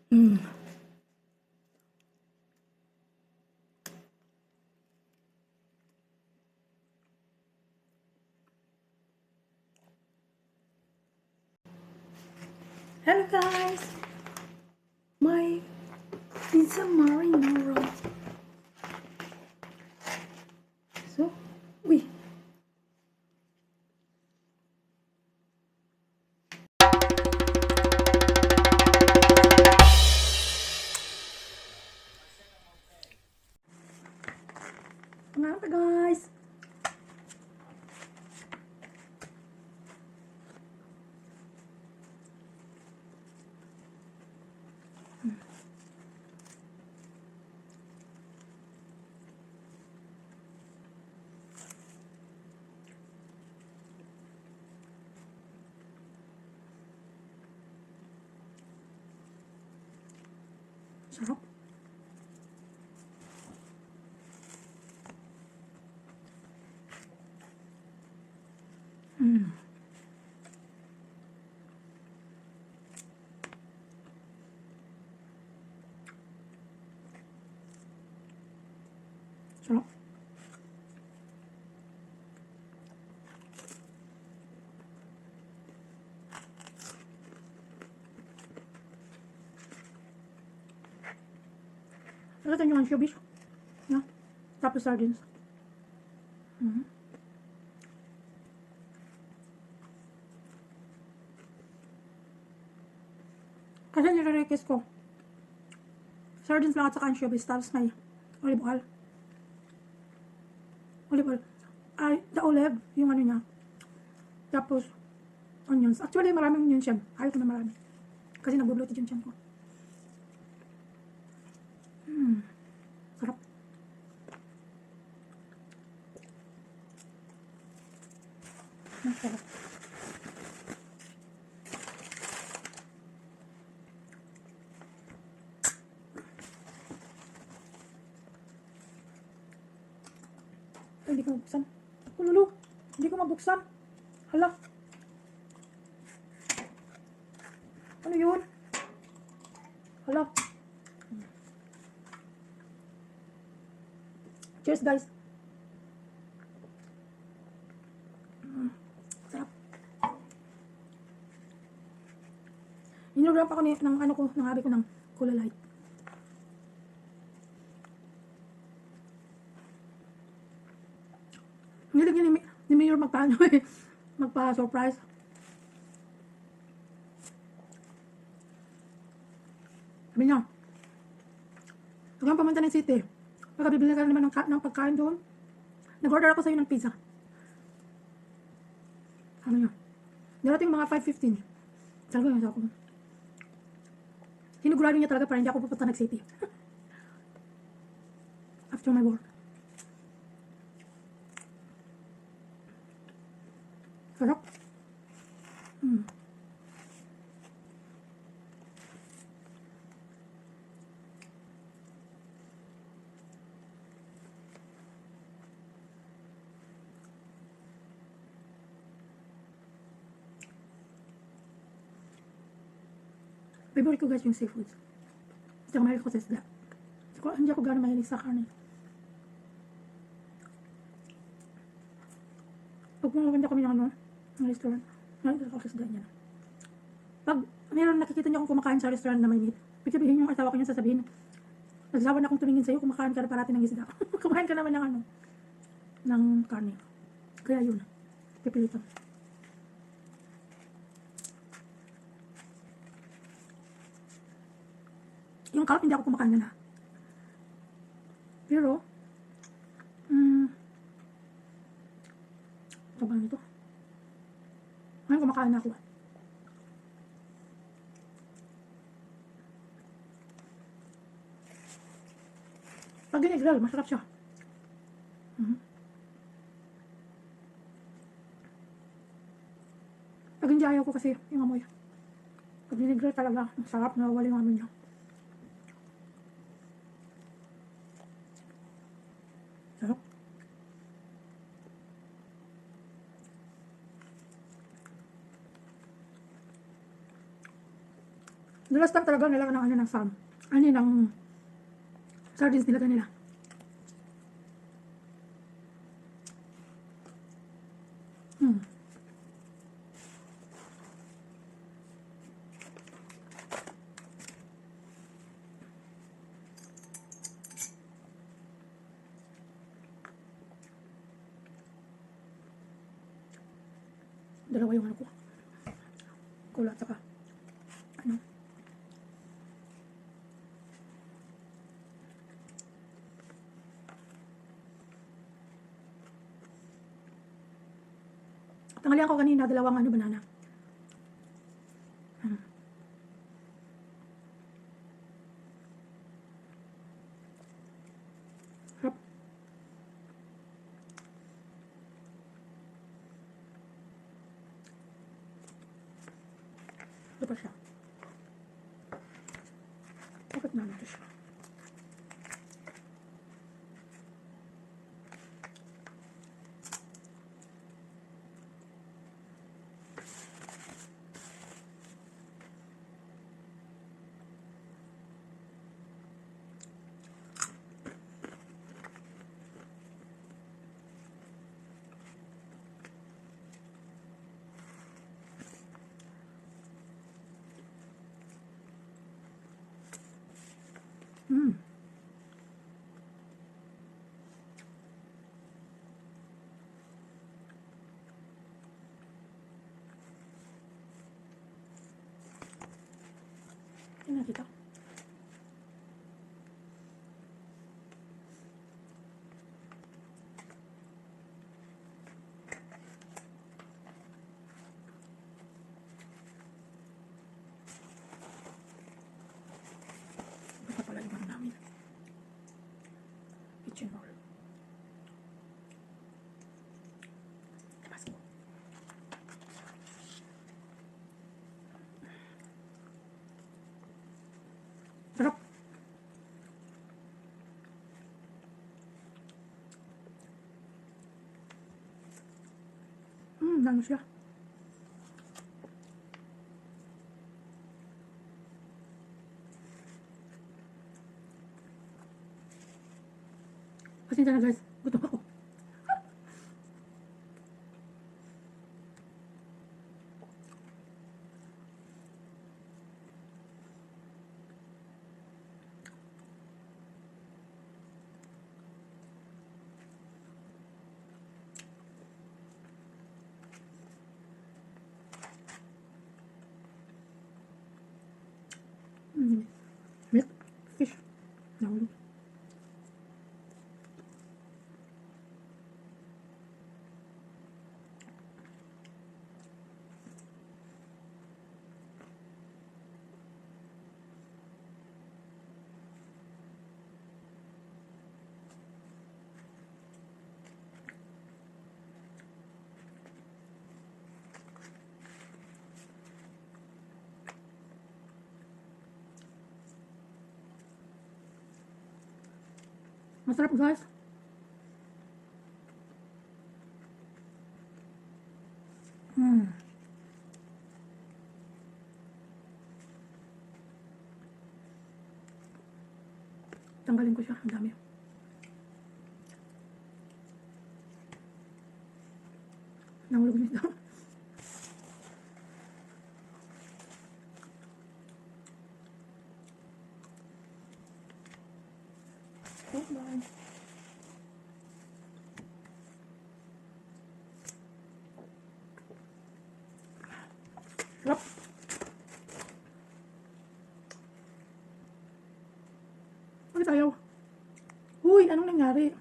Mm. Hello guys! My pizza marinara. So, uy! Mga guys! Sarap. Mm. Sarap. Nakita nyo ang showbiz? Yeah. Tapos sardines. Mm. Kasi nire-request ko. Sardines lang at saka anchovies. Tapos may olive oil. Olive oil. Ay, the olive. Yung ano niya. Tapos, onions. Actually, maraming onions yan. Ayaw ko na marami. Kasi nag-bloated yung tiyan ko. Sarap. Sarap. Ay, hindi ko mabuksan. Kululu. Hindi ko mabuksan. Hala. Ano yun? Hala. Cheers, guys. Sarap. Inulam ako ng ano ko, ng habi ko ng Cola Light. Nilig niya ni Mayor magpaano eh. Magpa-surprise. Sabi niya, huwag kang pumunta ng city. Pagkabibili ka naman ng pagkain doon. Nag-order ako sa'yo ng pizza. Ano niya? Darating mga 5:15. Talaga yun ako. Sinugurado niya talaga para hindi ako pupunta ng city. After my work. Sarap. Favorite ko guys yung seafoods. At saka mahilig ko sa isda. Hindi ako gano'ng mahilig sa karne. Pag pumunta kami ng ng restaurant, mahilig ako sa isda niya. Pag meron nakikita niyo akong kumakain sa restaurant na may meat, ibig sabihin yung asawa ko niya sasabihin, nagsawa na akong tumingin sa'yo, kumakain ka na parati ng isda. Kumain ka naman ng ng karne. Kaya yun, pipilitan. Yung carp, hindi ako kumakain na. Pero, ito ba nito? Ngayon kumakain na ako. Pag ginigral, masarap siya. Pag hindi ayaw ko kasi yung amoy. Pag ginigral talaga, masarap na wala yung amoy niya. Sarap. The last time talaga nila ng farm. Ng sardines nila nila. Dalawa yung ano ko. Cola at saka ano. Tanghalian ko kanina, dalawang banana. Sarap. Ito pa siya. Bakit naman ito siya? Tingnan kita. Ito pala yung namin. Kitchen roll. Labas ko. Sarap. Ano siya? Pasensya na guys, gutom ako. Milk, fish, nahulog. Masarap guys. Tanggalin ko siya, ang dami. Nahulog nito. Bye. Sarap. Bakit ayaw? Uy, anong nangyari?